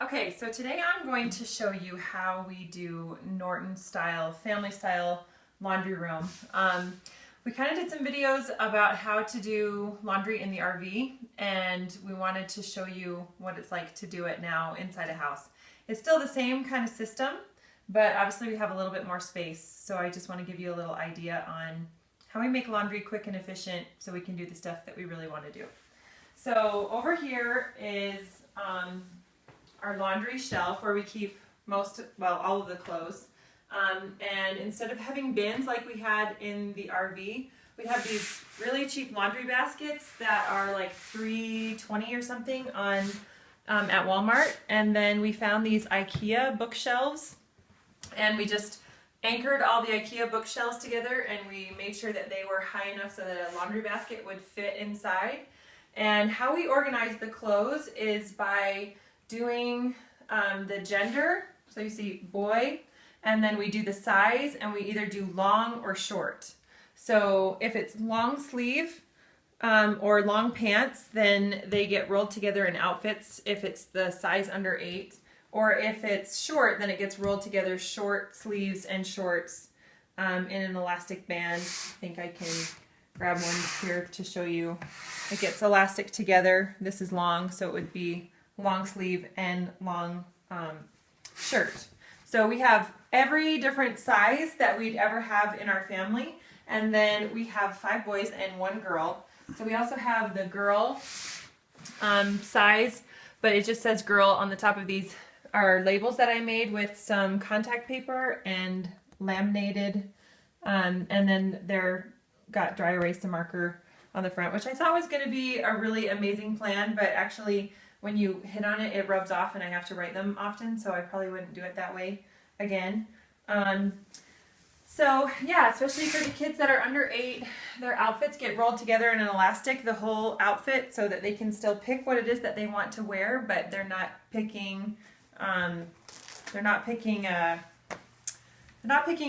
Okay, so today I'm going to show you how we do Norton style, family style laundry room. We kind of did some videos about how to do laundry in the RV, and we wanted to show you what it's like to do it now inside a house. It's still the same kind of system, but obviously we have a little bit more space, so I just want to give you a little idea on how we make laundry quick and efficient so we can do the stuff that we really want to do. So over here is our laundry shelf where we keep all of the clothes. And instead of having bins like we had in the RV, we have these really cheap laundry baskets that are like $3.20 or something on at Walmart. And then we found these IKEA bookshelves, and we just anchored all the IKEA bookshelves together, and we made sure that they were high enough so that a laundry basket would fit inside. And how we organize the clothes is by doing the gender. So you see boy, and then we do the size, and we either do long or short. So if it's long sleeve or long pants, then they get rolled together in outfits if it's the size under 8. Or if it's short, then it gets rolled together short sleeves and shorts in an elastic band. I think I can grab one here to show you. It gets elastic together. This is long, so it would be long sleeve and long shirt. So we have every different size that we'd ever have in our family, and then we have 5 boys and 1 girl. So we also have the girl size, but it just says girl on the top of these are labels that I made with some contact paper and laminated, and then they're got dry erase and marker on the front, which I thought was going to be a really amazing plan, but actually when you hit on it, it rubs off and I have to write them often, so I probably wouldn't do it that way again. So yeah, especially for the kids that are under 8, their outfits get rolled together in an elastic, the whole outfit, so that they can still pick what it is that they want to wear, but they're not picking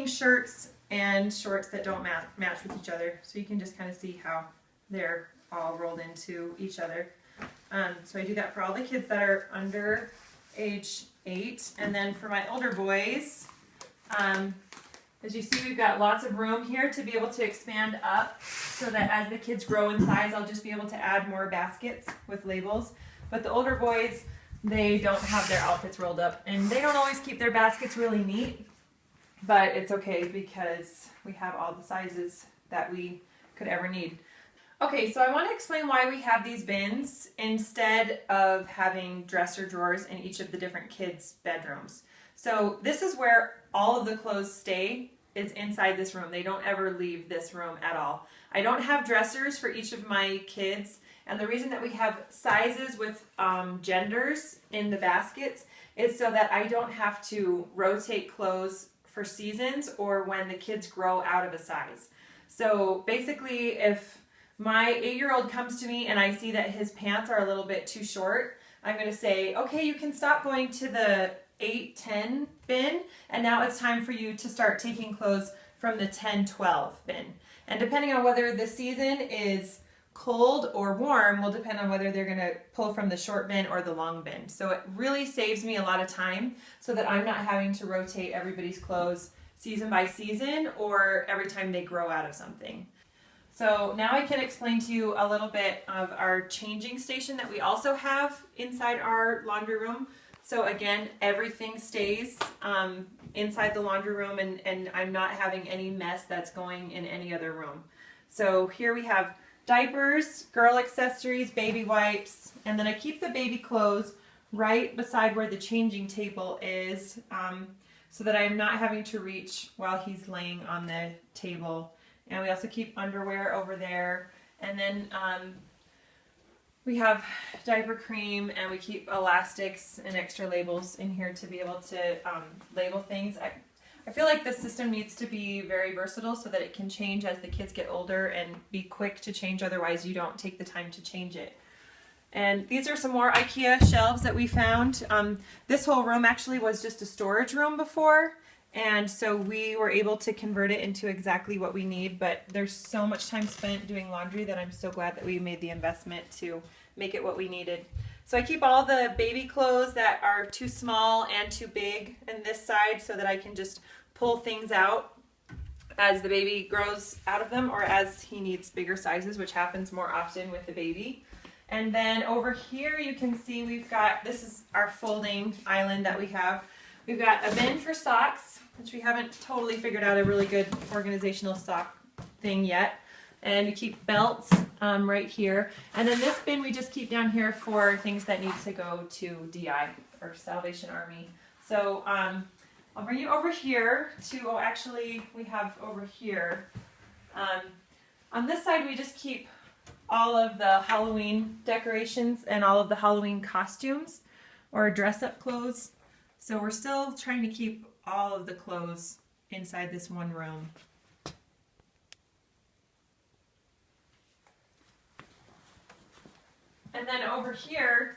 shirts and shorts that don't match with each other. So you can just kind of see how they're all rolled into each other. So I do that for all the kids that are under age 8. And then for my older boys, as you see, we've got lots of room here to be able to expand up so that as the kids grow in size, I'll just be able to add more baskets with labels. But the older boys, they don't have their outfits rolled up, and they don't always keep their baskets really neat. But it's okay because we have all the sizes that we could ever need. Okay, so I want to explain why we have these bins instead of having dresser drawers in each of the different kids' bedrooms. So this is where all of the clothes stay, is inside this room. They don't ever leave this room at all. I don't have dressers for each of my kids, and the reason that we have sizes with genders in the baskets is so that I don't have to rotate clothes for seasons or when the kids grow out of a size. So basically, if my 8-year-old comes to me and I see that his pants are a little bit too short, I'm going to say, okay, you can stop going to the 8-10 bin, and now it's time for you to start taking clothes from the 10-12 bin. And depending on whether the season is cold or warm will depend on whether they're going to pull from the short bin or the long bin. So it really saves me a lot of time so that I'm not having to rotate everybody's clothes season by season or every time they grow out of something. So now I can explain to you a little bit of our changing station that we also have inside our laundry room. So again, everything stays inside the laundry room, and I'm not having any mess that's going in any other room. So here we have diapers, girl accessories, baby wipes, and then I keep the baby clothes right beside where the changing table is, so that I'm not having to reach while he's laying on the table. And we also keep underwear over there, and then we have diaper cream, and we keep elastics and extra labels in here to be able to label things. I feel like this system needs to be very versatile so that it can change as the kids get older and be quick to change, otherwise you don't take the time to change it. And these are some more IKEA shelves that we found. This whole room actually was just a storage room before, and so we were able to convert it into exactly what we need, but there's so much time spent doing laundry that I'm so glad that we made the investment to make it what we needed. So I keep all the baby clothes that are too small and too big in this side so that I can just pull things out as the baby grows out of them or as he needs bigger sizes, which happens more often with the baby. And then over here you can see we've got, this is our folding island that we have. We've got a bin for socks, which we haven't totally figured out a really good organizational sock thing yet. And we keep belts right here. And then this bin we just keep down here for things that need to go to DI or Salvation Army. So I'll bring you over here to, oh actually we have over here. On this side we just keep all of the Halloween decorations and all of the Halloween costumes or dress-up clothes. So we're still trying to keep all of the clothes inside this one room. And then over here,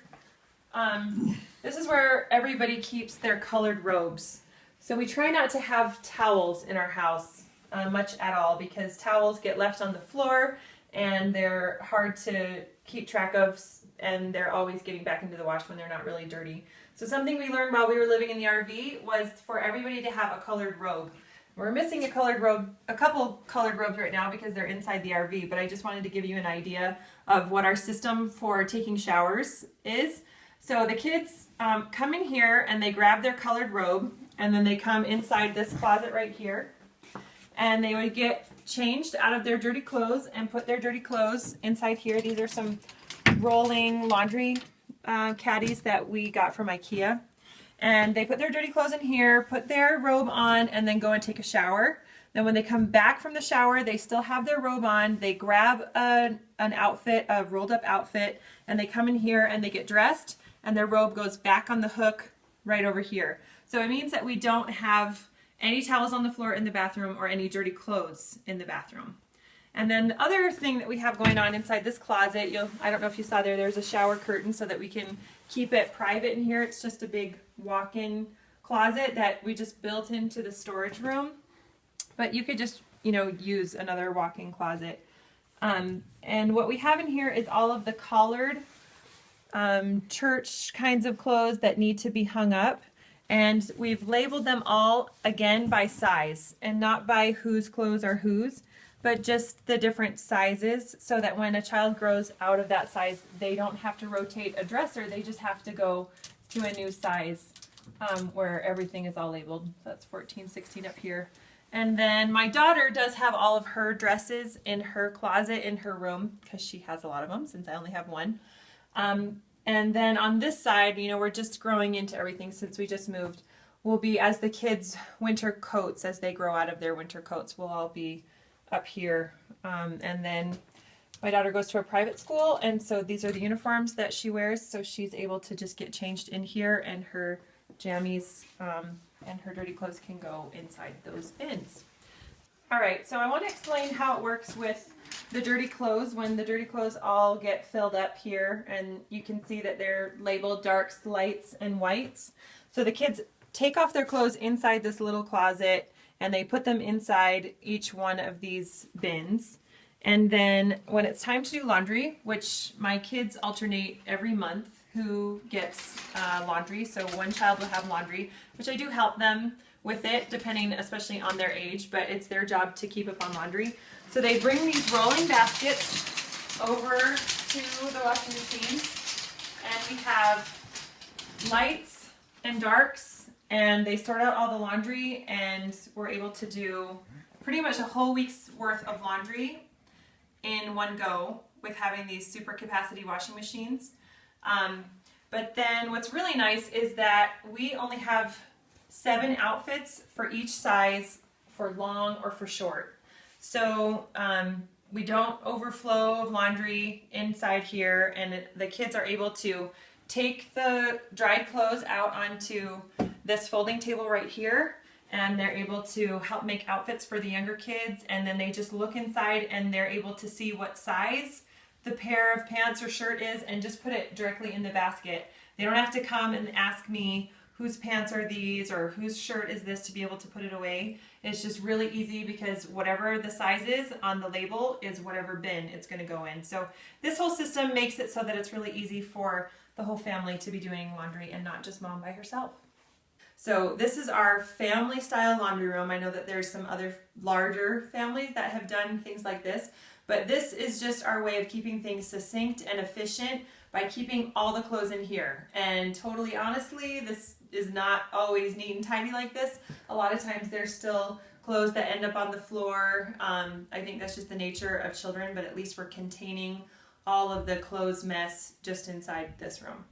this is where everybody keeps their colored robes. So we try not to have towels in our house much at all because towels get left on the floor and they're hard to keep track of and they're always getting back into the wash when they're not really dirty. So something we learned while we were living in the RV was for everybody to have a colored robe. We're missing a colored robe, a couple colored robes right now because they're inside the RV, but I just wanted to give you an idea of what our system for taking showers is. So the kids come in here and they grab their colored robe and then they come inside this closet right here and they would get changed out of their dirty clothes and put their dirty clothes inside here. These are some rolling laundry caddies that we got from IKEA. And they put their dirty clothes in here, put their robe on, and then go and take a shower. Then when they come back from the shower, they still have their robe on. They grab an outfit, a rolled up outfit, and they come in here and they get dressed, and their robe goes back on the hook right over here. So it means that we don't have any towels on the floor in the bathroom or any dirty clothes in the bathroom. And then the other thing that we have going on inside this closet, I don't know if you saw there's a shower curtain so that we can keep it private in here. It's just a big walk-in closet that we just built into the storage room. But you could just, use another walk-in closet. And what we have in here is all of the collared church kinds of clothes that need to be hung up. And we've labeled them all, again, by size and not by whose clothes are whose, but just the different sizes so that when a child grows out of that size, they don't have to rotate a dresser. They just have to go to a new size where everything is all labeled. So that's 14, 16 up here. And then my daughter does have all of her dresses in her closet in her room because she has a lot of them since I only have one. And then on this side, we're just growing into everything since we just moved. Will be as the kids' winter coats, as they grow out of their winter coats, will all be up here. And then my daughter goes to a private school, and so these are the uniforms that she wears, so she's able to just get changed in here, and her jammies and her dirty clothes can go inside those bins. All right, so I want to explain how it works with the dirty clothes when the dirty clothes all get filled up here, and you can see that they're labeled darks, lights, and whites. So the kids take off their clothes inside this little closet and they put them inside each one of these bins. And then when it's time to do laundry, which my kids alternate every month who gets laundry, so one child will have laundry, which I do help them with it depending especially on their age, but it's their job to keep up on laundry. So they bring these rolling baskets over to the washing machines, and we have lights and darks, and they sort out all the laundry, and we're able to do pretty much a whole week's worth of laundry in one go with having these super capacity washing machines. But then what's really nice is that we only have 7 outfits for each size for long or for short. So we don't overflow of laundry inside here, and the kids are able to take the dried clothes out onto this folding table right here, and they're able to help make outfits for the younger kids, and then they just look inside and they're able to see what size the pair of pants or shirt is and just put it directly in the basket. They don't have to come and ask me whose pants are these or whose shirt is this to be able to put it away. It's just really easy because whatever the size is on the label is whatever bin it's going to go in. So this whole system makes it so that it's really easy for the whole family to be doing laundry and not just mom by herself. So this is our family style laundry room. I know that there's some other larger families that have done things like this, but this is just our way of keeping things succinct and efficient by keeping all the clothes in here. And totally honestly, this is not always neat and tidy like this. A lot of times there's still clothes that end up on the floor. I think that's just the nature of children, but at least we're containing all of the clothes mess just inside this room.